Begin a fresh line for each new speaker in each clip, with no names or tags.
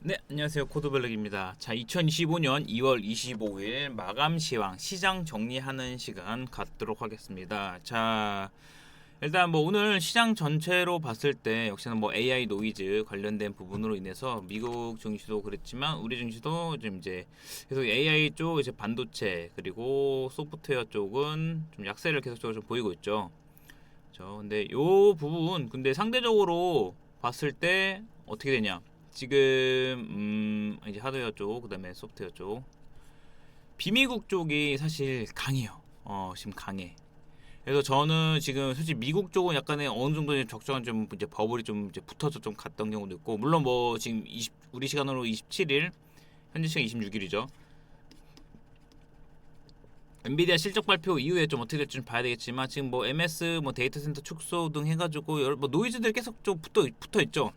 네, 안녕하세요. 코드블랙입니다. 자, 2025년 2월 25일 마감 시황 시장 정리하는 시간 갖도록 하겠습니다. 자, 일단 뭐 오늘 시장 전체로 봤을 때 역시나 뭐 AI 노이즈 관련된 부분으로 인해서 미국 증시도 그랬지만 우리 증시도 좀 이제 계속 AI 쪽 이제 반도체 그리고 소프트웨어 쪽은 좀 약세를 계속적으로 좀 보이고 있죠. 근데 요 부분 근데 상대적으로 봤을 때 어떻게 되냐? 지금 이제 하드웨어 쪽, 그다음에 소프트웨어 쪽, 비미국 쪽이 사실 강해요. 지금 강해. 그래서 저는 지금 솔직히 미국 쪽은 약간의 어느 정도 적정한 좀 이제 버블이 좀 이제 붙어서 좀 갔던 경우도 있고, 물론 뭐 지금 우리 시간으로 27일, 현지 시간 26일이죠. 엔비디아 실적 발표 이후에 좀 어떻게 될지 좀 봐야 되겠지만 지금 뭐 MS 뭐 데이터 센터 축소 등 해가지고 여러 뭐 노이즈들이 계속 좀 붙어 있죠.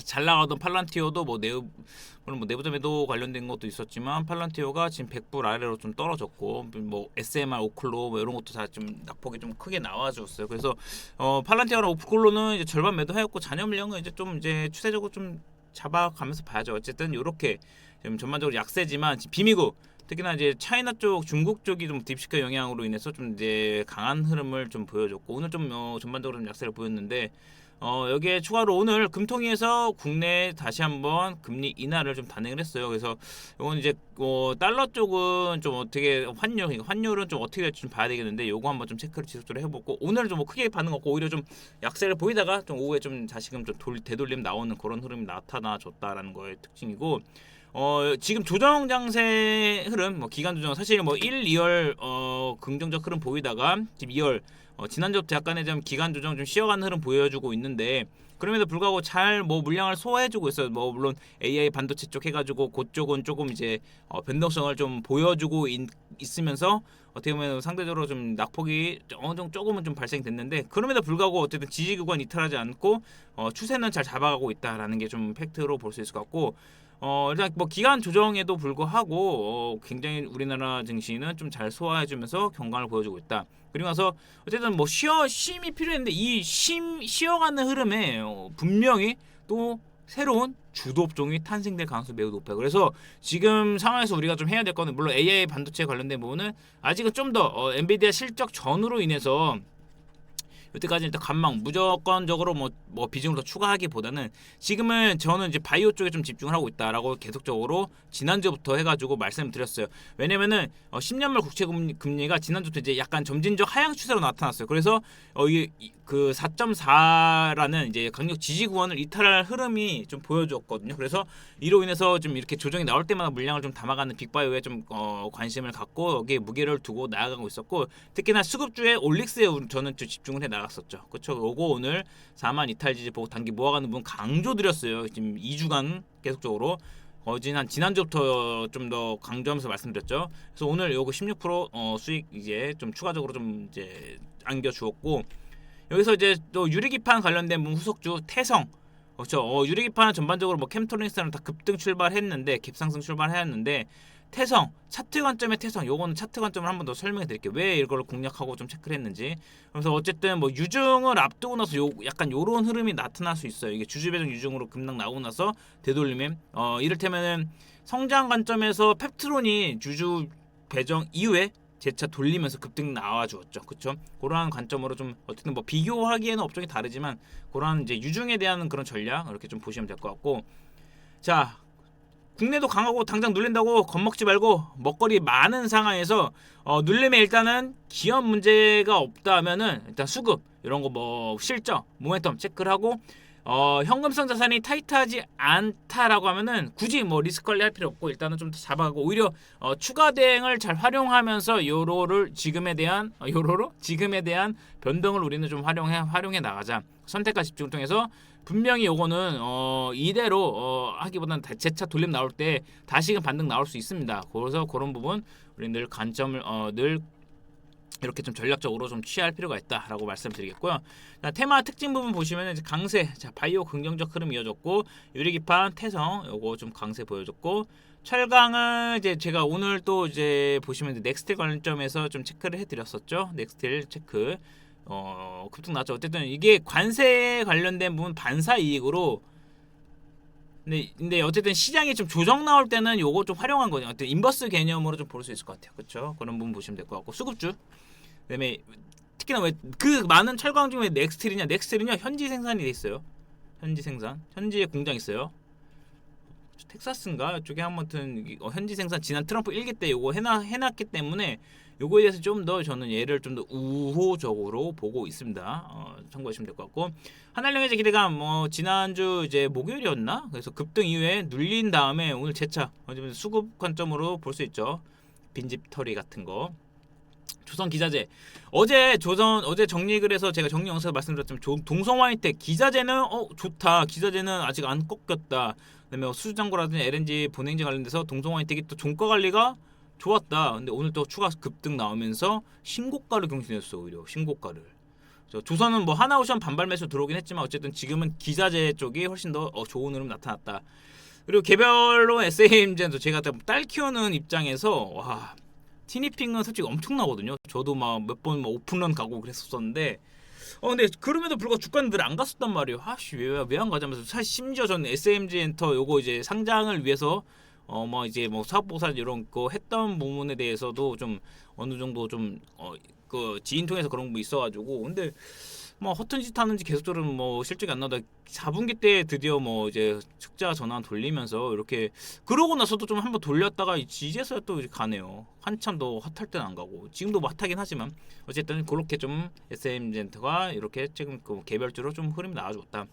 잘 나가던 팔란티오도 뭐 물론 뭐 내부자 매도 관련된 것도 있었지만 팔란티오가 지금 100불 아래로 좀 떨어졌고 뭐 SMR 오클로 뭐 이런 것도 다 좀 낙폭이 좀 크게 나와줬어요. 그래서 팔란티오랑 오클로는 이제 절반 매도했고 잔여 물량은 이제 좀 이제 추세적으로 좀 잡아가면서 봐야죠. 어쨌든 이렇게 지금 전반적으로 약세지만 비미국 특히나 이제 차이나 쪽, 중국 쪽이 좀 딥시카 영향으로 인해서 좀 이제 강한 흐름을 좀 보여줬고 오늘 좀 전반적으로 좀 약세를 보였는데 여기에 추가로 오늘 금통위에서 국내 다시 한번 금리 인하를 좀 단행을 했어요. 그래서 이건 이제 달러 쪽은 좀 어떻게 환율은 좀 어떻게 될지 좀 봐야 되겠는데 요거 한번 좀 체크를 지속적으로 해보고 오늘은 좀 뭐 크게 반응 없고 오히려 좀 약세를 보이다가 좀 오후에 좀 다시금 좀 되돌림 나오는 그런 흐름이 나타나줬다라는 거의 특징이고 지금 조정 장세 흐름, 뭐 기간 조정 사실 뭐 1, 2월 긍정적 흐름 보이다가 지금 2월 지난주부터 약간의 좀 기간 조정 좀 쉬어가는 흐름 보여주고 있는데 그럼에도 불구하고 잘 뭐 물량을 소화해주고 있어요. 뭐 물론 AI 반도체 쪽 해가지고 그쪽은 조금 이제 변동성을 좀 보여주고 있으면서 어떻게 보면 상대적으로 좀 낙폭이 어느 정도 조금은 좀 발생됐는데 그럼에도 불구하고 어쨌든 지지 구간 이탈하지 않고 추세는 잘 잡아가고 있다라는 게 좀 팩트로 볼 수 있을 것 같고 일단 뭐 기간 조정에도 불구하고 굉장히 우리나라 증시는 좀 잘 소화해주면서 경감을 보여주고 있다. 그리고 나서 어쨌든 뭐 쉼이 필요했는데 이 쉬어가는 흐름에 분명히 또 새로운 주도 업종이 탄생될 가능성이 매우 높아요. 그래서 지금 상황에서 우리가 좀 해야 될 거는 물론 AI 반도체 관련된 부분은 아직은 좀 더 엔비디아 실적 전후로 인해서 여태까지 일단 관망 무조건적으로 뭐 비중을 더 추가하기보다는 지금은 저는 이제 바이오 쪽에 좀 집중을 하고 있다라고 계속적으로 지난주부터 해가지고 말씀드렸어요. 왜냐면은 10년물 국채 금리가 지난주부터 이제 약간 점진적 하향 추세로 나타났어요. 그래서 그 4.4라는 이제 강력 지지 구원을 이탈할 흐름이 좀 보여줬거든요. 그래서 이로 인해서 좀 이렇게 조정이 나올 때마다 물량을 좀 담아가는 빅바이오에 좀 관심을 갖고 여기에 무게를 두고 나아가고 있었고 특히나 수급주의 올릭스에 저는 좀 집중을 해 나갔었죠. 그렇죠. 요거 오늘 4만 이탈 지지 보고 단기 모아가는 부분 강조드렸어요. 지금 2주간 계속적으로 한 지난주부터 좀 더 강조하면서 말씀드렸죠. 그래서 오늘 요거 16% 수익 이제 좀 추가적으로 좀 이제 안겨 주었고 여기서 이제 또 유리기판 관련된 후속주 태성 그렇죠. 유리기판은 전반적으로 뭐 캠토닉스는 다 급등 출발했는데 갭상승 출발했는데 태성 차트 관점의 태성 요거는 차트 관점을 한 번 더 설명해 드릴게요. 왜 이걸 공략하고 좀 체크를 했는지. 그래서 어쨌든 뭐 유증을 앞두고 나서 약간 요런 흐름이 나타날 수 있어요. 이게 주주 배정 유증으로 급락 나오고 나서 되돌림에 이를테면은 성장 관점에서 펩트론이 주주 배정 이후에 재차 돌리면서 급등 나와주었죠. 그쵸? 그러한 관점으로 좀 어쨌든 뭐 비교하기에는 업종이 다르지만 그러한 이제 유중에 대한 그런 전략 이렇게 좀 보시면 될 것 같고 자 국내도 강하고 당장 눌린다고 겁먹지 말고 먹거리 많은 상황에서 눌림에 일단은 기업 문제가 없다면은 일단 수급 이런 거 뭐 실적 모멘텀 체크를 하고 현금성 자산이 타이트하지 않다라고 하면은 굳이 뭐 리스크 관리할 필요 없고 일단은 좀 더 잡아가고 오히려 추가 대응을 잘 활용하면서 요로를 지금에 대한 변동을 우리는 좀 활용해 나가자. 선택과 집중을 통해서 분명히 요거는 이대로 하기보다는 재차 돌림 나올 때 다시금 반등 나올 수 있습니다. 그래서 그런 부분 우리 늘 관점을 늘 이렇게 좀 전략적으로 좀 취할 필요가 있다라고 말씀드리겠고요. 자, 테마 특징 부분 보시면 이제 강세, 자 바이오 긍정적 흐름 이어졌고 유리기판, 태성 요거 좀 강세 보여줬고 철강은 이제 제가 오늘 또 이제 보시면 이제 넥스틸 관점에서 좀 체크를 해드렸었죠. 넥스틸 체크 급등 났죠. 어쨌든 이게 관세에 관련된 부분 반사 이익으로 근데 어쨌든 시장이 좀 조정 나올 때는 요거 좀 활용한 거죠. 어떤 인버스 개념으로 좀 볼 수 있을 것 같아요. 그렇죠? 그런 부분 보시면 될 것 같고 수급주. 그다음에 특히나 왜 그 많은 철강 중에 넥스틸이냐? 넥스틸은요 현지 생산이 돼 있어요. 현지 생산, 현지에 공장 있어요. 텍사스인가 이쪽에 아무튼 현지 생산 지난 트럼프 1기 때 요거 해놨기 때문에 요거에 대해서 좀 더 저는 얘를 좀 더 우호적으로 보고 있습니다. 참고하시면 될 것 같고 한알령의 기대감 뭐 지난주 이제 목요일이었나? 그래서 급등 이후에 눌린 다음에 오늘 재차 수급 관점으로 볼 수 있죠. 빈집 털이 같은 거. 조선 기자재 어제 정리글에서 제가 정리 영상에서 말씀드렸지만 동성 화이텍 기자재는 좋다. 기자재는 아직 안 꺾였다. 그다음에 수주장고라든지 LNG 본행지 관련돼서 동성 화이텍이 또 종가 관리가 좋았다. 근데 오늘 또 추가 급등 나오면서 신고가를 경신했어. 오히려 신고가를. 조선은 뭐 하나오션 반발 매수 들어오긴 했지만 어쨌든 지금은 기자재 쪽이 훨씬 더 좋은 흐름 나타났다. 그리고 개별로 SAMG도 제가 딸 키우는 입장에서 와 티니핑은 솔직히 엄청나거든요. 저도 막 몇 번 오픈런 가고 그랬었는데 근데 그럼에도 불구하고 주가는 늘 안 갔었단 말이에요. 아씨 왜 안 가자면서 사실 심지어 저는 SMG 엔터 요거 이제 상장을 위해서 뭐 이제 뭐 사업보상 이런 거 했던 부분에 대해서도 좀 어느 정도 좀 그 지인 통해서 그런 거 있어가지고 근데 뭐 허튼 짓 하는지 계속적으로 뭐 실적이 안 나다 4분기 때 드디어 뭐 이제 흑자 전환 돌리면서 이렇게 그러고 나서도 좀 한번 돌렸다가 이제서야 또 가네요. 한참 더 핫할 때는 안 가고 지금도 뭐 핫하긴 하지만 어쨌든 그렇게 좀 SM젠트가 이렇게 지금 그 개별주로 좀 흐름이 나와줬다.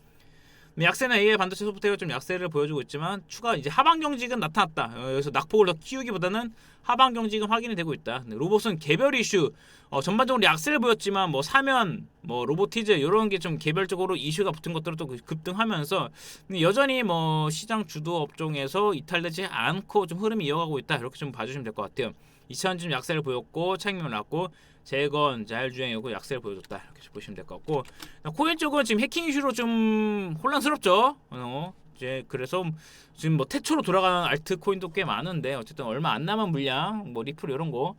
약세나 AI 반도체 소프트웨어 좀 약세를 보여주고 있지만 추가 이제 하방 경직은 나타났다. 여기서 낙폭을 더 키우기보다는 하방 경직은 확인이 되고 있다. 로봇은 개별 이슈 전반적으로 약세를 보였지만 뭐 사면 뭐 로보티즈 이런 게 좀 개별적으로 이슈가 붙은 것들은 또 급등하면서 여전히 뭐 시장 주도 업종에서 이탈되지 않고 좀 흐름이 이어가고 있다. 이렇게 좀 봐주시면 될 것 같아요. 2차는 좀 약세를 보였고 차익률 났고 재건 자율주행이고 약세를 보여줬다. 이렇게 보시면 될 것 같고 코인 쪽은 지금 해킹 이슈로 좀 혼란스럽죠. 이제 그래서 지금 뭐 태초로 돌아가는 알트 코인도 꽤 많은데 어쨌든 얼마 안 남은 물량 뭐 리플 이런 거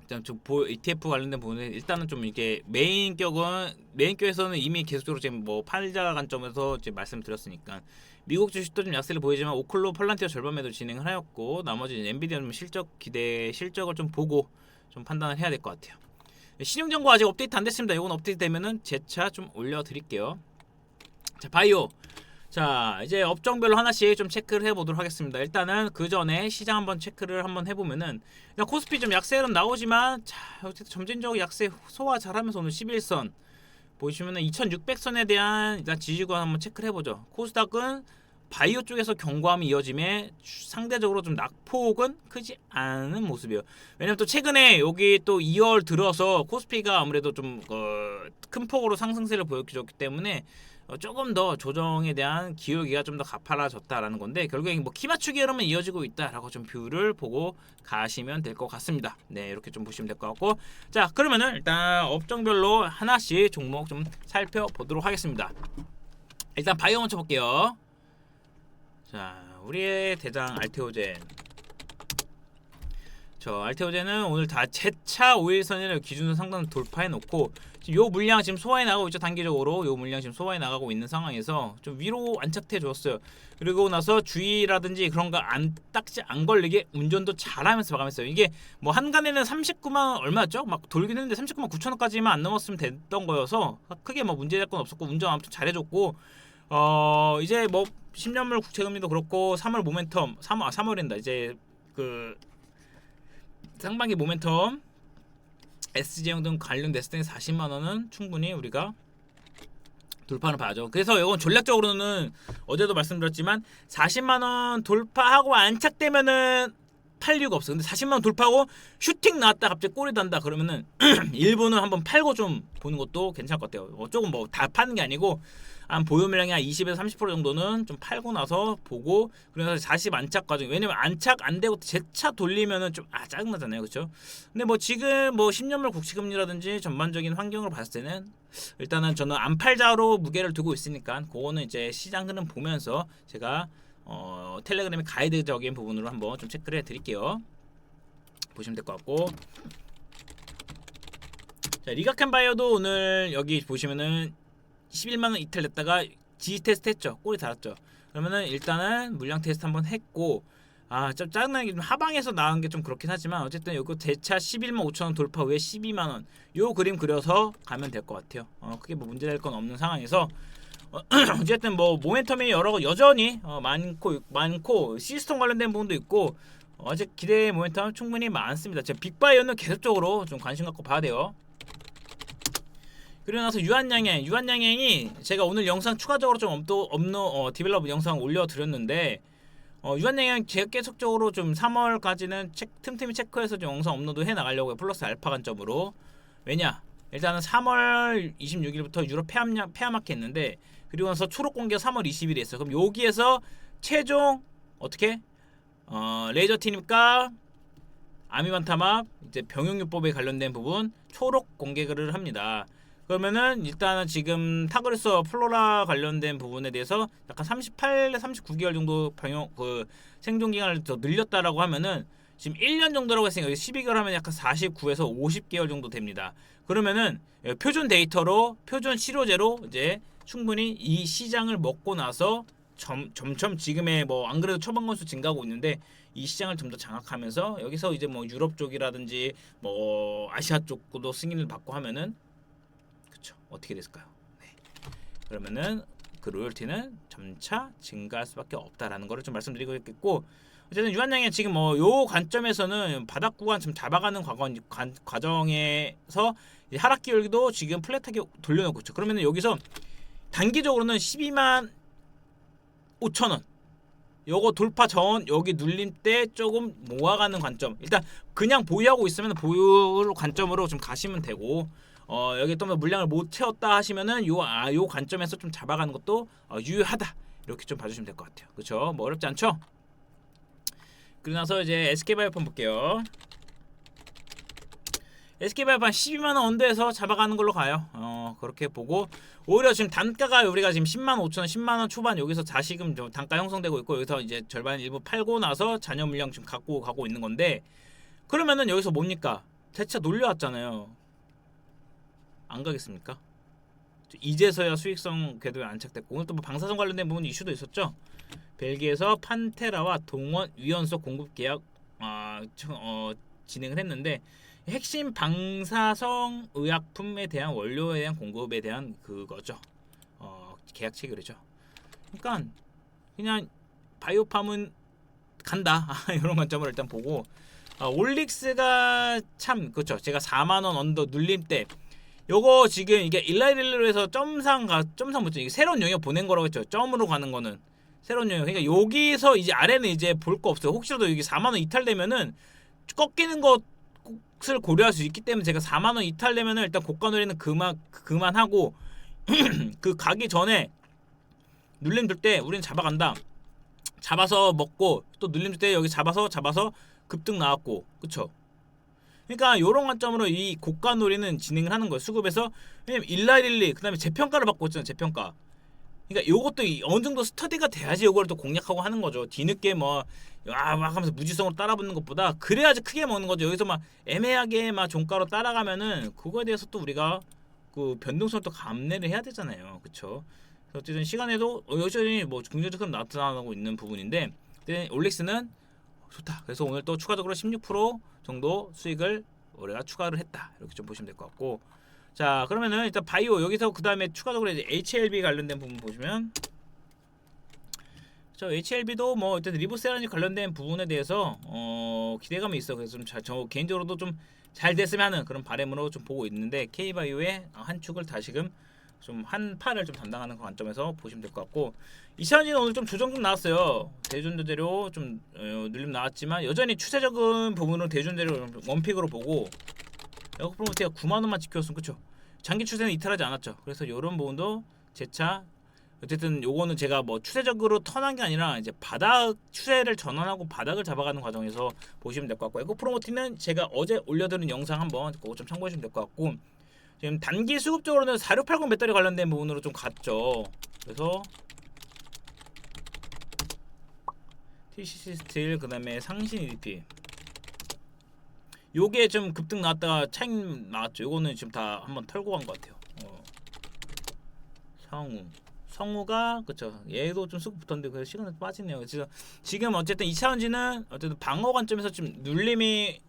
일단 좀 ETF 관련된 부분에 일단은 좀 이게 메인격에서는 이미 계속적으로 지금 뭐 팔자 관점에서 이제 말씀드렸으니까 미국 주식도 좀 약세를 보이지만 오클로 펄란티어 절반 매도 진행을 하였고 나머지 엔비디아는 실적을 좀 보고 좀 판단을 해야 될 것 같아요. 신용정보 아직 업데이트 안 됐습니다. 이건 업데이트 되면은 재차 좀 올려드릴게요. 자 바이오. 자 이제 업종별로 하나씩 좀 체크를 해보도록 하겠습니다. 일단은 그 전에 시장 한번 체크를 한번 해보면은 코스피 좀 약세는 나오지만 자 어쨌든 점진적으로 약세 소화 잘하면서 오늘 11선 보시면은 2600선에 대한 일단 지지권 한번 체크를 해보죠. 코스닥은 바이오 쪽에서 견고함이 이어짐에 상대적으로 좀 낙폭은 크지 않은 모습이에요. 왜냐면 또 최근에 여기 또 2월 들어서 코스피가 아무래도 좀 큰 폭으로 상승세를 보여줬기 때문에 조금 더 조정에 대한 기울기가 좀 더 가파라졌다라는 건데 결국에 뭐 키맞추기 흐름은 이어지고 있다라고 좀 뷰를 보고 가시면 될 것 같습니다. 네 이렇게 좀 보시면 될 것 같고 자 그러면은 일단 업종별로 하나씩 종목 좀 살펴보도록 하겠습니다. 일단 바이오 먼저 볼게요. 자 우리의 대장 알테오젠 알테오젠은 오늘 다 재차 5일선을 기준으로 상단 돌파해 놓고 요 물량 지금 소화해 나가고 있죠. 단기적으로 요 물량 지금 소화해 나가고 있는 상황에서 좀 위로 안착해 줬어요. 그리고 나서 주의라든지 그런 거 딱지 안 걸리게 운전도 잘하면서 마감했어요. 이게 뭐 한간에는 39만 얼마였죠? 막 돌긴 했는데 39만 9천 원까지만 안 넘었으면 됐던 거여서 크게 뭐 문제될 건 없었고 운전 아무튼 잘해줬고 이제 뭐 10년물 국채금리도 그렇고 3월 모멘텀 3월인다 이제 그 상반기 모멘텀 SJ형 등 관련됐을 때 40만 원은 충분히 우리가 돌파를 봐야죠. 그래서 이건 전략적으로는 어제도 말씀드렸지만 40만 원 돌파하고 안착되면은 팔 이유가 없어. 근데 40만 원 돌파하고 슈팅 나왔다 갑자기 골이 단다 그러면은 일부는 한번 팔고 좀 보는 것도 괜찮을 것 같아요. 조금 뭐 다 파는 게 아니고 한 보유 물량이 한 20에서 30% 정도는 좀 팔고 나서 보고 그래서 40 안착 과정. 왜냐면 안착 안 되고 재차 돌리면은 좀 짜증나잖아요. 그렇죠? 근데 뭐 지금 뭐 10년물 국채금리라든지 전반적인 환경을 봤을 때는 일단은 저는 안 팔자로 무게를 두고 있으니까 그거는 이제 시장 흐름 보면서 제가 텔레그램의 가이드적인 부분으로 한번 좀 체크를 해드릴게요. 보시면 될 것 같고 자 리가켄바이오도 오늘 여기 보시면은 11만원 이탈 됐다가 지지 테스트 했죠. 꼬리 달았죠. 그러면은 일단은 물량 테스트 한번 했고, 좀 짜증나는 게 좀 하방에서 나온 게 좀 그렇긴 하지만 어쨌든 요거 대차 11만 5천 원 돌파 후에 12만 원 요 그림 그려서 가면 될 것 같아요. 크게 뭐 문제될 건 없는 상황에서 어쨌든 뭐 모멘텀이 여러 여전히 많고 시스템 관련된 부분도 있고 아직 기대 모멘텀 충분히 많습니다. 제가 빅바이오는 계속적으로 좀 관심 갖고 봐야 돼요. 그리고 나서 유한양행이 제가 오늘 영상 추가적으로 좀 디벨롭 영상 올려드렸는데 유한양행 제가 계속적으로 좀 3월까지는 틈틈이 체크해서 좀 영상 업로드 해 나가려고요. 플러스 알파 관점으로. 왜냐? 일단은 3월 26일부터 유럽 폐암마켓 했는데 그리고 나서 초록 공개 3월 20일에 했어요. 그럼 여기에서 최종 어떻게? 레이저 티닙과 아미반타맙 이제 병용요법에 관련된 부분 초록 공개를 합니다. 그러면은 일단은 지금 타그리스 플로라 관련된 부분에 대해서 약간 38, 39개월 정도 생존 기간을 더 늘렸다라고 하면은 지금 1년 정도라고 했으니까 12개월 하면 약간 49에서 50개월 정도 됩니다. 그러면은 표준 데이터로 표준 치료제로 이제 충분히 이 시장을 먹고 나서 점점 지금의 뭐 안 그래도 처방 건수 증가하고 있는데 이 시장을 좀 더 장악하면서 여기서 이제 뭐 유럽 쪽이라든지 뭐 아시아 쪽도 승인을 받고 하면은 그쵸 어떻게 됐을까요? 네. 그러면은 그 로열티는 점차 증가할 수밖에 없다라는 거를 좀 말씀드리고 있겠고 어쨌든 유한양이 지금 뭐 요 관점에서는 바닥 구간 좀 잡아가는 과정에서 하락 기울기도 지금 플랫하게 돌려놓고 있죠. 그러면은 여기서 단기적으로는 12만 5천원 요거 돌파 전 여기 눌림 때 조금 모아가는 관점 일단 그냥 보유하고 있으면 보유 관점으로 좀 가시면 되고 여기 또 물량을 못 채웠다 하시면은 요 관점에서 좀 잡아가는 것도 유효하다 이렇게 좀 봐주시면 될 것 같아요. 그쵸? 뭐 어렵지 않죠? 그리고 나서 이제 SK바이오팜 볼게요. SK바이오팜 12만원 언더에서 잡아가는 걸로 가요. 그렇게 보고 오히려 지금 단가가 우리가 지금 10만 5천원 10만원 초반 여기서 다시금 단가 형성되고 있고 여기서 이제 절반 일부 팔고 나서 잔여 물량 지금 갖고 가고 있는 건데 그러면은 여기서 뭡니까? 대차 놀려왔잖아요. 안 가겠습니까? 이제서야 수익성 궤도에 안착됐고 오늘 또 뭐 방사선 관련된 부분 이슈도 있었죠. 벨기에에서 판테라와 동원 위원소 공급 계약 진행을 했는데 핵심 방사성 의약품에 대한 원료에 대한 공급에 대한 그거죠. 계약 체결이죠. 그러니까 그냥 바이오팜은 간다 이런 관점을 일단 보고 올릭스가 참 그렇죠. 제가 4만 원 언더 눌림 때 요거 지금 이게 일라이릴로 해서 점상 뭐죠? 이게 새로운 영역 보낸 거라고 했죠. 점으로 가는 거는 새로운 영역. 그러니까 여기서 이제 아래는 이제 볼 거 없어요. 혹시라도 여기 4만 원 이탈되면은 꺾이는 것을 고려할 수 있기 때문에 제가 4만 원 이탈되면은 일단 고가 놀이는 그만하고 그 가기 전에 눌림 줄 때 우리는 잡아간다. 잡아서 먹고 또 눌림 줄 때 여기 잡아서 급등 나왔고 그쵸? 그러니까 요런 관점으로 이 고가 놀이는 진행을 하는 거예요. 수급에서 왜냐면 일라일리 그다음에 재평가를 받고 있잖아요. 재평가. 그러니까 요것도 어느 정도 스터디가 돼야지 요거를 또 공략하고 하는 거죠. 뒤늦게 막 하면서 무지성으로 따라붙는 것보다 그래야지 크게 먹는 거죠. 여기서 막 애매하게 막 종가로 따라가면은 그거에 대해서 또 우리가 그 변동성을 또 감내를 해야 되잖아요. 그쵸? 어쨌든 시간에도 여전히 뭐 긍정적으로 나타나고 있는 부분인데 올릭스는 좋다. 그래서 오늘 또 추가적으로 16% 정도 수익을 우리가 추가를 했다. 이렇게 좀 보시면 될 것 같고 자 그러면은 일단 바이오 여기서 그 다음에 추가적으로 이제 HLB 관련된 부분 보시면 저 HLB도 뭐 일단 리보세라니 관련된 부분에 대해서 기대감이 있어. 그래서 좀 저 개인적으로도 좀 잘 됐으면 하는 그런 바람으로 좀 보고 있는데 K바이오의 한 축을 다시금 좀 한 팔을 좀 담당하는 그 관점에서 보시면 될 것 같고 이샤은이는 오늘 좀 조정 좀 나왔어요. 대준대로 좀 눌림 나왔지만 여전히 추세적인 부분으로 대준대로 원픽으로 보고 에어컨 프로모티가 9만원만 지켰으면 그쵸? 장기 추세는 이탈하지 않았죠. 그래서 이런 부분도 재차 어쨌든 요거는 제가 뭐 추세적으로 턴한 게 아니라 이제 바닥 추세를 전환하고 바닥을 잡아가는 과정에서 보시면 될 것 같고 에코 프로모티는 제가 어제 올려드린 영상 한번 그거 좀 참고하시면 될 것 같고 지금 단기 수급적으로는 4680 배터리 관련된 부분으로 좀 갔죠. 그래서 TCC 스틸 그다음에 상신 EDP 요게 좀 급등 나왔다가 차익 나왔죠. 요거는 지금 다 한번 털고 간 것 같아요. 성우가 그쵸 얘도 좀 수급 붙었는데 그 시간이 빠지네요. 그래서 지금 어쨌든 2차전지는 어쨌든 방어 관점에서 좀 눌림이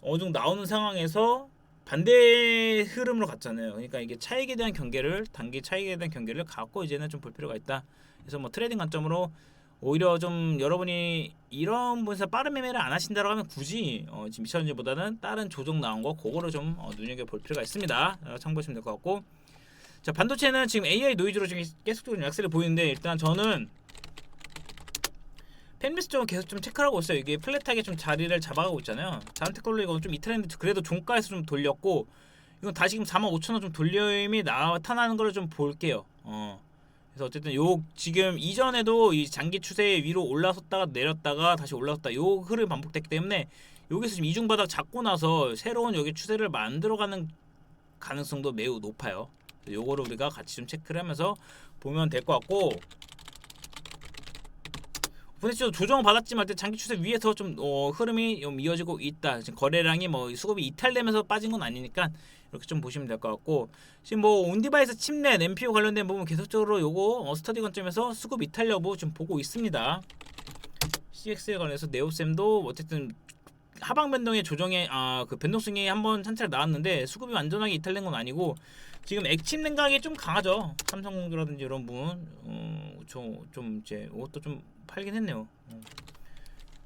어느 정도 나오는 상황에서 반대 흐름으로 갔잖아요. 그러니까 이게 차익에 대한 경계를 단기 차익에 대한 경계를 갖고 이제는 좀 볼 필요가 있다. 그래서 뭐 트레이딩 관점으로 오히려 좀 여러분이 이런 부분에서 빠른 매매를 안 하신다고 하면 굳이 지금 2차전지보다는 다른 조정 나온 거 그거를 좀 눈여겨 볼 필요가 있습니다. 참고하시면 될 것 같고 자 반도체는 지금 AI 노이즈로 지금 계속적으로 약세를 보이는데 일단 저는 펜미스 쪽은 계속 좀 체크를 하고 있어요. 이게 플랫하게 좀 자리를 잡아가고 있잖아요. 다른 테크놀로지가 좀 이 트렌드 그래도 종가에서 좀 돌렸고 이건 다시 지금 45,000원 좀 돌림이 나타나는 걸 좀 볼게요. 그래서 어쨌든 요 지금 이전에도 이 장기 추세 위로 올라섰다가 내렸다가 다시 올라섰다 요 흐름이 반복됐기 때문에 여기서 지금 이중 바닥 잡고 나서 새로운 여기 추세를 만들어가는 가능성도 매우 높아요. 요거를 우리가 같이 좀 체크를 하면서 보면 될 것 같고 오픈엑스도 조정 받았지만 장기 추세 위에서 좀 흐름이 좀 이어지고 있다. 지금 거래량이 뭐 수급이 이탈되면서 빠진 건 아니니까 이렇게 좀 보시면 될 것 같고 지금 뭐 온디바이스 칩넷, NPU 관련된 부분 계속적으로 요거 스터디 관점에서 수급 이탈 여부 좀 보고 있습니다. CX에 관해서 네오셈도 어쨌든 하방 변동의 조정에 그 변동성이 한번 찬차를 나왔는데 수급이 완전하게 이탈된 건 아니고 지금 액침 냉각이 좀 강하죠. 삼성전자라든지 이런 부분 좀 이제 이것도 좀 팔긴 했네요.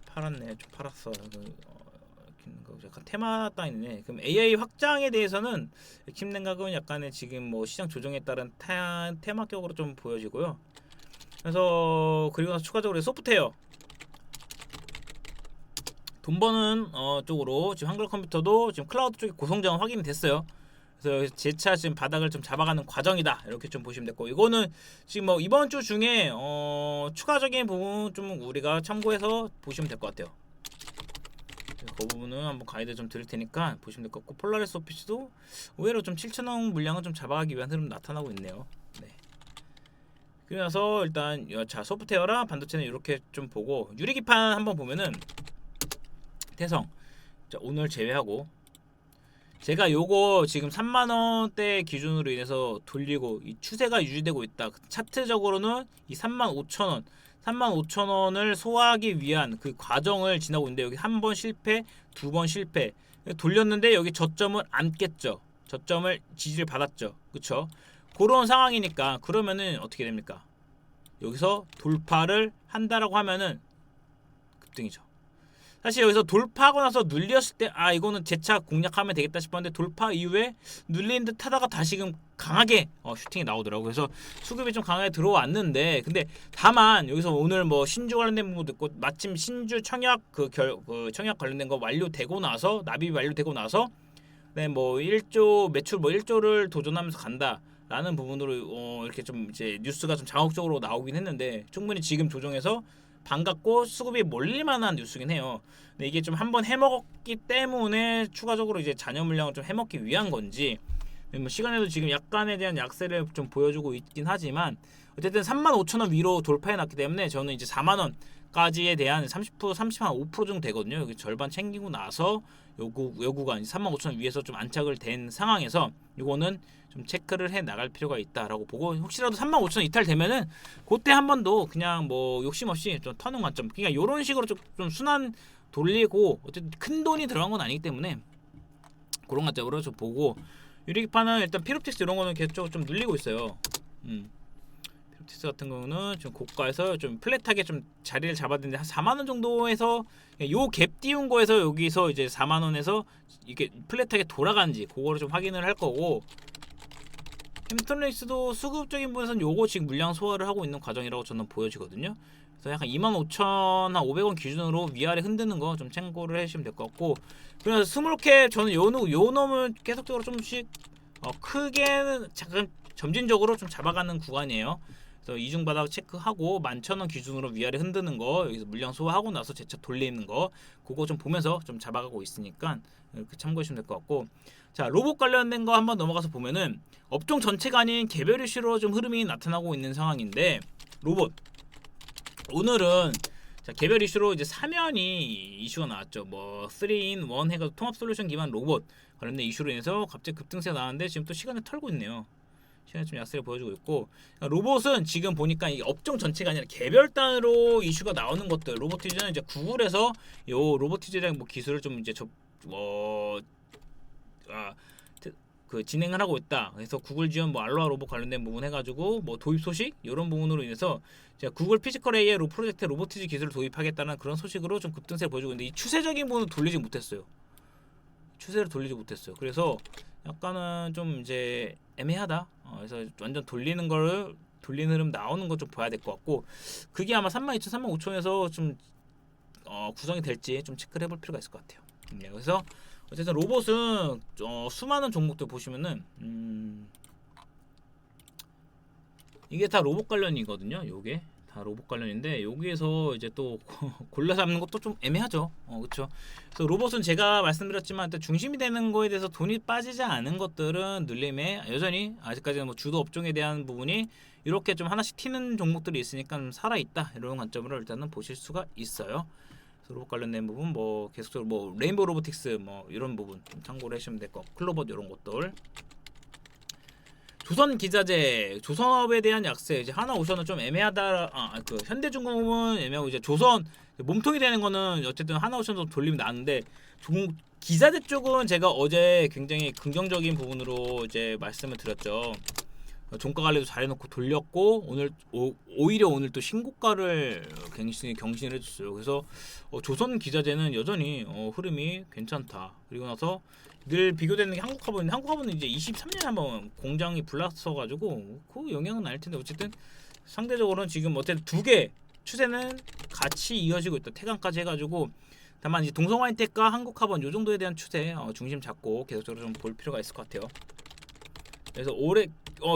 팔았네. 좀 팔았어. 약간 테마 따위네. 그럼 AI 확장에 대해서는 액침 냉각은 약간의 지금 뭐 시장 조정에 따른 테마격으로 좀 보여지고요. 그래서 그리고 나서 추가적으로 소프트웨어 돈 버는 쪽으로 지금 한글 컴퓨터도 지금 클라우드 쪽에 고성장 확인이 됐어요. 그래서 재차 지금 바닥을 좀 잡아가는 과정이다 이렇게 좀 보시면 됐고 이거는 지금 뭐 이번 주 중에 추가적인 부분 좀 우리가 참고해서 보시면 될 것 같아요. 그 부분은 한번 가이드 좀 드릴 테니까 보시면 될 것 같고 폴라리스 오피스도 의외로 좀 7,000원 물량을 좀 잡아가기 위한 흐름 나타나고 있네요. 네. 그래서 일단 자 소프트웨어랑 반도체는 이렇게 좀 보고 유리기판 한번 보면은 태성 자 오늘 제외하고 제가 요거 지금 3만원대 기준으로 인해서 돌리고 이 추세가 유지되고 있다. 차트적으로는 이 35,000원 35,000원을 소화하기 위한 그 과정을 지나고 있는데 여기 한 번 실패, 두 번 실패 돌렸는데 여기 저점을 안 깼죠. 저점을 지지를 받았죠. 그쵸? 그런 상황이니까 그러면은 어떻게 됩니까? 여기서 돌파를 한다라고 하면은 급등이죠. 사실 여기서 돌파하고 나서 눌렸을 때 이거는 재차 공략하면 되겠다 싶었는데 돌파 이후에 눌린 듯 하다가 다시금 강하게 슈팅이 나오더라고요. 그래서 수급이 좀 강하게 들어왔는데 근데 다만 여기서 오늘 뭐 신주 관련된 부분도 있고 마침 신주 청약 그 청약 관련된 거 완료되고 나서 납입이 완료되고 나서 네 뭐 1조 매출 뭐 1조를 도전하면서 간다. 라는 부분으로 이렇게 좀 이제 뉴스가 좀 자극적으로 나오긴 했는데 충분히 지금 조정해서 반갑고 수급이 몰릴 만한 뉴스긴 해요. 근데 이게 좀 한번 해먹었기 때문에 추가적으로 이제 잔여 물량을 좀 해먹기 위한 건지 뭐 시간에도 지금 약간에 대한 약세를 좀 보여주고 있긴 하지만 어쨌든 35,000원 위로 돌파해놨기 때문에 저는 이제 4만원까지에 대한 30% 35% 정도 되거든요. 여기 절반 챙기고 나서 요구가 35,000원 위에서 좀 안착을 된 상황에서 요거는 좀 체크를 해 나갈 필요가 있다라고 보고 혹시라도 35,000원 이탈되면은 그때 한 번 더 그냥 뭐 욕심 없이 좀 터는 관점 그러니까 요런 식으로 좀 순환 돌리고 어쨌든 큰 돈이 들어간 건 아니기 때문에 그런 관점으로 좀 보고 유리기판은 일단 피롭틱스 이런 거는 계속 좀 눌리고 있어요. 피롭틱스 같은 경우는 좀 고가에서 좀 플랫하게 좀 자리를 잡아야 되는데 한 4만원 정도에서 요 갭 띄운 거에서 여기서 이제 4만원에서 이게 플랫하게 돌아가는지 그거를 좀 확인을 할 거고 햄스턴레이스도 수급적인 부분에서는 요거 지금 물량 소화를 하고 있는 과정이라고 저는 보여지거든요. 그래서 약간 25,500원 기준으로 위아래 흔드는 거 좀 참고를 해주시면 될 것 같고 그래서 스몰캡 저는 요 놈을 계속적으로 좀씩 크게는 잠깐 점진적으로 좀 잡아가는 구간이에요. 그래서 이중 바닥 체크하고 11,000원 기준으로 위아래 흔드는 거 여기서 물량 소화하고 나서 재차 돌리는 거 그거 좀 보면서 좀 잡아가고 있으니까 이렇게 참고하시면 될 것 같고 자 로봇 관련된 거 한번 넘어가서 보면은 업종 전체가 아닌 개별 이슈로 좀 흐름이 나타나고 있는 상황인데 로봇 오늘은 자 개별 이슈로 이제 사면이 이슈가 나왔죠. 뭐 3in1 해가지고 통합 솔루션 기반 로봇 관련된 이슈로 인해서 갑자기 급등세가 나왔는데 지금 또 시간을 털고 있네요. 시간이 좀 약세를 보여주고 있고, 로봇은 지금 보니까 이게 업종 전체가 아니라 개별 단으로 이슈가 나오는 것들. 로보티즈는 이제 구글에서 요 로보티즈에 대한 뭐 기술을 좀 이제 그 진행을 하고 있다. 그래서 구글 지원 뭐 알로하 로봇 관련된 부분 해가지고 뭐 도입 소식 이런 부분으로 인해서 제가 구글 피지컬 AI 프로젝트 로보티즈 기술을 도입하겠다는 그런 소식으로 좀 급등세를 보여주고 있는데 이 추세적인 부분은 돌리지 못했어요. 추세를 돌리지 못했어요. 그래서 약간은 좀 이제 애매하다. 그래서 완전 돌리는 흐름 나오는 거 좀 봐야 될 것 같고, 그게 아마 32,000, 35,000에서 좀 구성이 될지 좀 체크를 해볼 필요가 있을 것 같아요. 그래서 어쨌든 로봇은 수많은 종목들 보시면은 이게 다 로봇 관련이거든요. 요게 다 로봇 관련인데 여기에서 이제 또 골라 잡는 것도 좀 애매하죠. 그렇죠. 그래서 로봇은 제가 말씀드렸지만 일단 중심이 되는 거에 대해서 돈이 빠지지 않은 것들은 눌림에 여전히 아직까지는 뭐 주도 업종에 대한 부분이 이렇게 좀 하나씩 튀는 종목들이 있으니까 좀 살아 있다 이런 관점으로 일단은 보실 수가 있어요. 로봇 관련된 부분 뭐 계속적으로 뭐 레인보우 로보틱스 뭐 이런 부분 좀 참고를 하시면 될 것 같고, 클로봇 이런 것들. 조선 기자재, 조선업에 대한 약세. 이제 하나오션은 좀 애매하다. 그 현대중공업은 애매하고 이제 조선 몸통이 되는 거는 어쨌든 하나오션도 돌리면 나는데 기자재 쪽은 제가 어제 굉장히 긍정적인 부분으로 이제 말씀을 드렸죠. 종가 관리도 잘해놓고 돌렸고 오히려 오늘 또 신고가를 경신을 해줬어요. 그래서 조선 기자재는 여전히 흐름이 괜찮다. 그리고 나서 늘 비교되는 게 한국화분인데, 한국화분은 이제 23년에 한번 공장이 불났어가지고 그 영향은 아닐 텐데 어쨌든 상대적으로는 지금 어쨌든 두 개 추세는 같이 이어지고 있다. 태강까지 해가지고 다만 이제 동성화인텍과 한국화분 요 정도에 대한 추세 중심 잡고 계속적으로 좀 볼 필요가 있을 것 같아요. 그래서 올해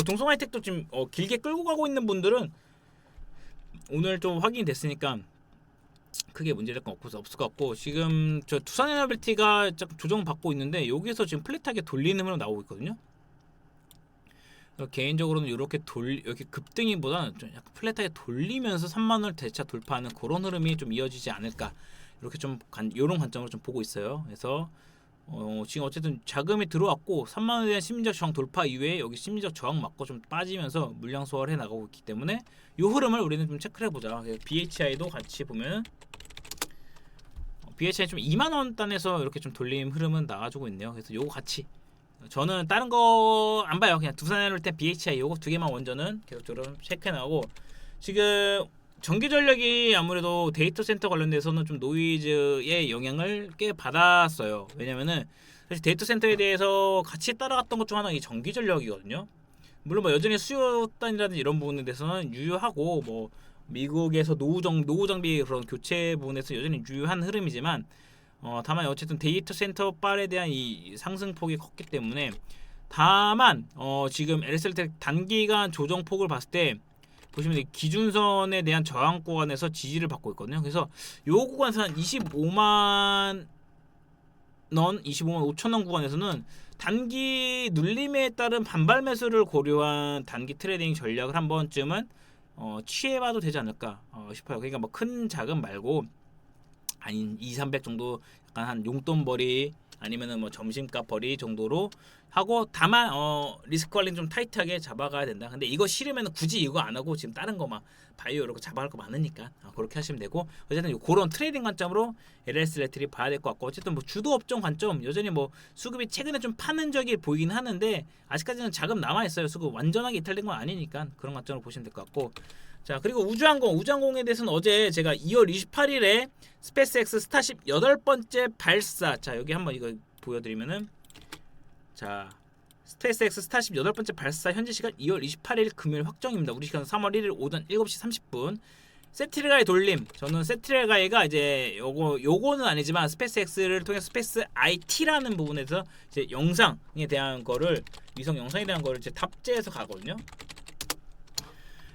동성하이텍도 지금 길게 끌고 가고 있는 분들은 오늘 좀 확인이 됐으니까 크게 문제될 건 없을 것 같고, 지금 저 두산에너빌티가 조정받고 있는데 여기서 지금 플랫하게 돌리는 흐름 나오고 있거든요. 개인적으로는 이렇게 급등이보다는 좀 약간 플랫하게 돌리면서 3만원을 대차 돌파하는 그런 흐름이 좀 이어지지 않을까, 이렇게 좀 이런 관점으로 좀 보고 있어요. 그래서 지금 어쨌든 자금이 들어왔고 3만원에 대한 심리적 저항 돌파 이후에 여기 심리적 저항 맞고 좀 빠지면서 물량 소화를 해나가고 있기 때문에 이 흐름을 우리는 좀 체크를 해보자. BHI도 같이 보면 BHI 좀 2만원 단에서 이렇게 좀 돌림 흐름은 나와주고 있네요. 그래서 요거 같이, 저는 다른 거 안 봐요. 그냥 두산에너빌티 BHI 요거 두 개만 원전은 계속적으로 체크해 나가고, 지금 전기전력이 아무래도 데이터 센터 관련돼서는 좀 노이즈의 영향을 꽤 받았어요. 왜냐면은 사실 데이터 센터에 대해서 같이 따라갔던 것 중 하나가 이 전기전력이거든요. 물론 뭐 여전히 수요단이라든지 이런 부분에 대해서는 유효하고, 뭐 미국에서 노후 장비 그런 교체 부분에서 여전히 유효한 흐름이지만, 다만 어쨌든 데이터 센터 빨에 대한 이 상승폭이 컸기 때문에, 다만 지금 LSL텍 단기간 조정폭을 봤을 때 보시면 기준선에 대한 저항 구간에서 지지를 받고 있거든요. 그래서 요 구간에서 한 25만 5천 원 구간에서는 단기 눌림에 따른 반발 매수를 고려한 단기 트레이딩 전략을 한 번쯤은 취해봐도 되지 않을까 싶어요. 그러니까 뭐 큰 자금 말고 아닌 200-300 정도 약간 한 용돈벌이 아니면은 뭐 점심값 벌이 정도로 하고, 다만 리스크 관리는 좀 타이트하게 잡아가야 된다. 근데 이거 싫으면 굳이 이거 안 하고 지금 다른 거 막 바이오 이런 거 잡아갈 거 많으니까 그렇게 하시면 되고, 어쨌든 그런 트레이딩 관점으로 LS 레트리 봐야 될 것 같고, 어쨌든 뭐 주도 업종 관점 여전히 뭐 수급이 최근에 좀 파는 적이 보이긴 하는데 아직까지는 자금 남아 있어요. 수급 완전하게 이탈된 건 아니니까 그런 관점으로 보시면 될 것 같고. 자, 그리고 우주항공에 대해서는 어제 제가 2월 28일에 스페이스X 스타쉽 8번째 발사, 자 여기 한번 이거 보여드리면은, 자 스페이스X 스타쉽 8번째 발사 현지 시간 2월 28일 금요일 확정입니다. 우리 시간 3월 1일 오전 7시 30분. 세트리가의 돌림, 저는 세트리가가 이제 요거는 아니지만 스페이스X를 통해 스페이스 IT라는 부분에서 이제 영상에 대한 거를, 위성 영상에 대한 거를 이제 탑재해서 가거든요.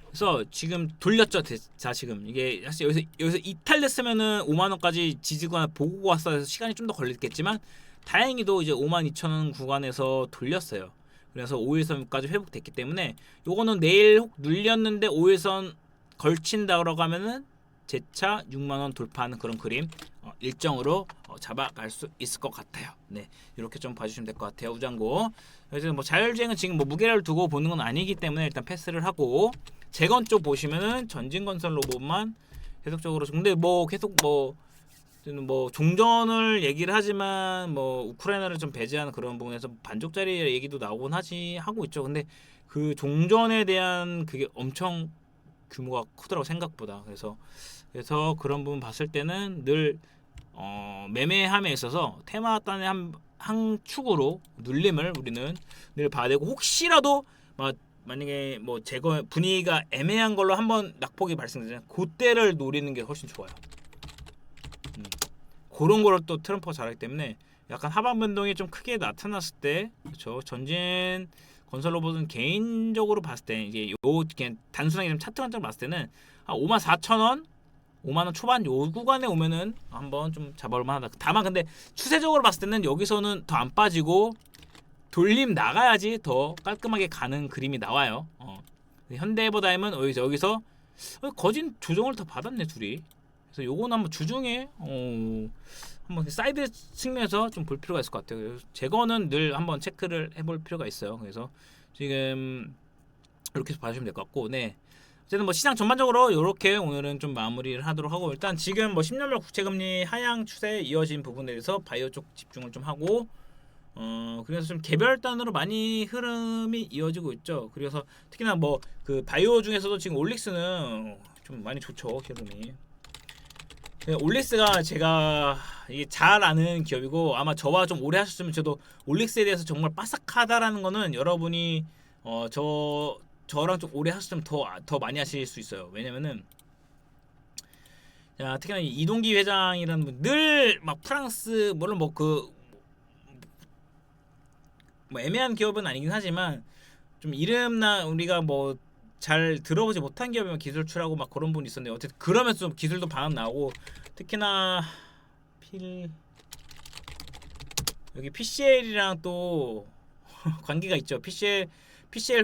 그래서 지금 돌렸죠. 자 지금 이게 사실 여기서 이탈됐으면은 5만 원까지 지지거나 보고 왔어야 해서 시간이 좀 더 걸렸겠지만, 다행히도 이제 52,000원 구간에서 돌렸어요. 그래서 5일선까지 회복됐기 때문에 요거는 내일 혹 눌렸는데 5일선 걸친다고 하면은 재차 6만 원 돌파하는 그런 그림 일정으로 잡아갈 수 있을 것 같아요. 네, 이렇게 좀 봐주시면 될 것 같아요. 우장고. 그래서 뭐 자율주행은 지금 뭐 무게를 두고 보는 건 아니기 때문에 일단 패스를 하고, 재건 쪽 보시면은 전진건설 로봇만 계속적으로, 근데 뭐 계속 뭐 종전을 얘기를 하지만 뭐 우크라이나를 좀 배제하는 그런 부분에서 반쪽짜리 얘기도 나오곤 하고 있죠. 근데 그 종전에 대한 그게 엄청 규모가 크더라고 생각보다. 그래서 그런 부분 봤을 때는 늘 매매함에 있어서 테마단의 한 축으로 눌림을 우리는 늘 봐야 되고, 혹시라도 만약에 뭐 제거 분위기가 애매한 걸로 한번 낙폭이 발생되잖아요. 그때를 노리는 게 훨씬 좋아요. 그런 거를 또 트럼프가 잘하기 때문에 약간 하방 변동이 좀 크게 나타났을 때, 그렇죠. 전진 건설 로봇은 개인적으로 봤을 때 이게 그냥 단순하게 좀 차트 관점 봤을 때는 한 54,000원, 5만원 초반 요 구간에 오면은 한번 좀 잡아올 만하다. 다만 근데 추세적으로 봤을 때는 여기서는 더 안 빠지고 돌림 나가야지 더 깔끔하게 가는 그림이 나와요. 현대해버다임은 여기서 거진 조정을 더 받았네 둘이. 그래서 요거는 한번 주중에 한번 사이드 측면에서 좀 볼 필요가 있을 것 같아요. 그래서 제거는 늘 한번 체크를 해볼 필요가 있어요. 그래서 지금 이렇게 해서 봐주시면 될 것 같고, 네. 어쨌든 뭐 시장 전반적으로 이렇게 오늘은 좀 마무리를 하도록 하고, 일단 지금 뭐 10년물 국채금리 하향 추세에 이어진 부분에 대해서 바이오 쪽 집중을 좀 하고, 그래서 좀 개별단으로 많이 흐름이 이어지고 있죠. 그래서 특히나 뭐 그 바이오 중에서도 지금 올릭스는 좀 많이 좋죠, 흐름이. 올릭스가 제가 이게 잘 아는 기업이고, 아마 저와 좀 오래 하셨으면 저도 올릭스에 대해서 정말 빠삭하다라는 거는 여러분이 저랑 좀 오래 하셨으면 더 많이 하실 수 있어요. 왜냐면은 특히나 이동기 회장이라는 분 늘 막 프랑스 물론 뭐 애매한 기업은 아니긴 하지만 좀 이름나 우리가 뭐 잘 들어보지 못한 기업이면 기술 출하고 막 그런 분이 있었는데, 어쨌든 그러면서 좀 기술도 반응 나오고, 특히나 여기 PCL이랑 또 관계가 있죠. PCL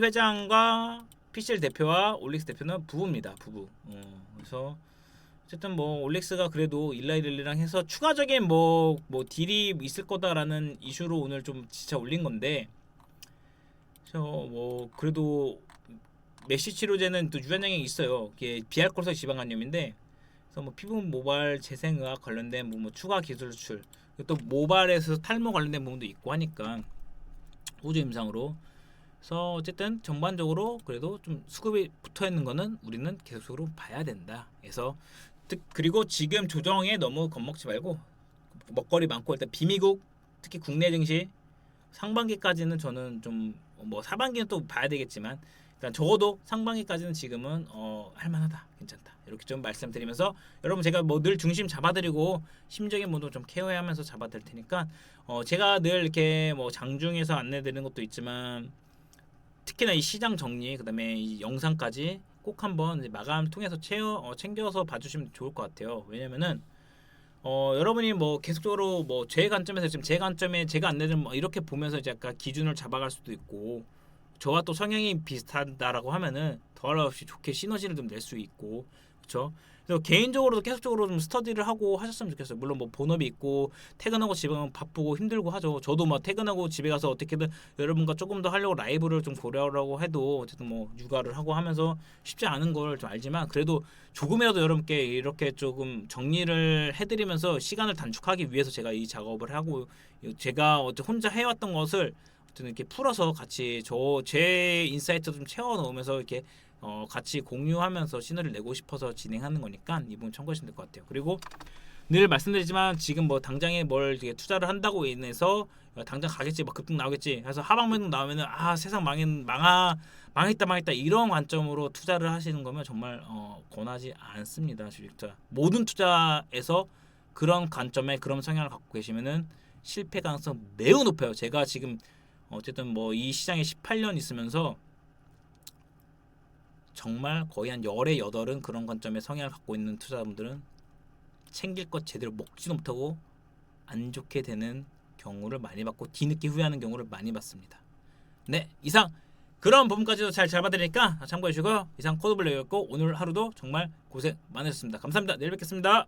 회장과 PCL 대표와 올릭스 대표는 부부입니다. 부부. 그래서 어쨌든 뭐 올릭스가 그래도 일라이릴리랑 해서 추가적인 뭐 딜이 있을 거다라는 이슈로 오늘 좀 진짜 올린 건데, 그래서 뭐 그래도 메시 치료제는 또 유전장애 있어요. 이게 비알코올성 지방간염인데, 그래서 뭐 피부 모발 재생의학 관련된 뭐 추가 기술 수출, 또 모발에서 탈모 관련된 부분도 있고 하니까 우주 임상으로. 그래서 어쨌든 전반적으로 그래도 좀 수급이 붙어 있는 거는 우리는 계속적으로 봐야 된다. 그래서 그리고 지금 조정에 너무 겁먹지 말고, 먹거리 많고 일단 비미국 특히 국내 증시 상반기까지는 저는 좀 뭐 하반기는 또 봐야 되겠지만 일단 적어도 상반기까지는 지금은 할만하다, 괜찮다, 이렇게 좀 말씀드리면서, 여러분 제가 뭐 늘 중심 잡아드리고 심적인 부분도 좀 케어하면서 잡아드릴 테니까 제가 늘 이렇게 뭐 장중에서 안내드리는 것도 있지만, 특히나 이 시장 정리 그다음에 이 영상까지 꼭 한번 이제 마감 통해서 챙겨서 봐주시면 좋을 것 같아요. 왜냐면은 여러분이 뭐 계속적으로 뭐 제 관점에서 지금 제 관점에 제가 안내는 뭐 이렇게 보면서 이제 약간 기준을 잡아갈 수도 있고, 저와 또 성향이 비슷하다라고 하면은 더할없이 좋게 시너지를 좀 낼 수 있고, 그렇죠. 그래서 개인적으로도 계속적으로 좀 스터디를 하고 하셨으면 좋겠어요. 물론 뭐 본업이 있고 퇴근하고 집에 가면 바쁘고 힘들고 하죠. 저도 막 퇴근하고 집에 가서 어떻게든 여러분과 조금 더 하려고 라이브를 좀 고려하려고 해도 어쨌든 뭐 육아를 하고 하면서 쉽지 않은 걸 좀 알지만, 그래도 조금이라도 여러분께 이렇게 조금 정리를 해드리면서 시간을 단축하기 위해서 제가 이 작업을 하고, 제가 혼자 해왔던 것을 이렇게 풀어서 같이 제 인사이트 좀 채워 넣으면서 이렇게 같이 공유하면서 시너지를 내고 싶어서 진행하는 거니까 이 부분 참고하시면 될 것 같아요. 그리고 늘 말씀드리지만 지금 뭐 당장에 뭘 이렇게 투자를 한다고 인해서 당장 가겠지, 막 급등 나오겠지 해서 하방변동 나오면은 세상 망했다 이런 관점으로 투자를 하시는 거면 정말 권하지 않습니다. 진짜 모든 투자에서 그런 관점에 그런 성향을 갖고 계시면은 실패 가능성 매우 높아요. 제가 지금 어쨌든 뭐 이 시장에 18년 있으면서 정말 거의 한 열의 여덟은 그런 관점의 성향을 갖고 있는 투자자분들은 챙길 것 제대로 먹지도 못하고 안 좋게 되는 경우를 많이 봤고, 뒤늦게 후회하는 경우를 많이 봤습니다. 네, 이상 그런 부분까지도 잘 잡아드리니까 참고해 주시고요. 이상 코드블랙이었고 오늘 하루도 정말 고생 많으셨습니다. 감사합니다. 내일 뵙겠습니다.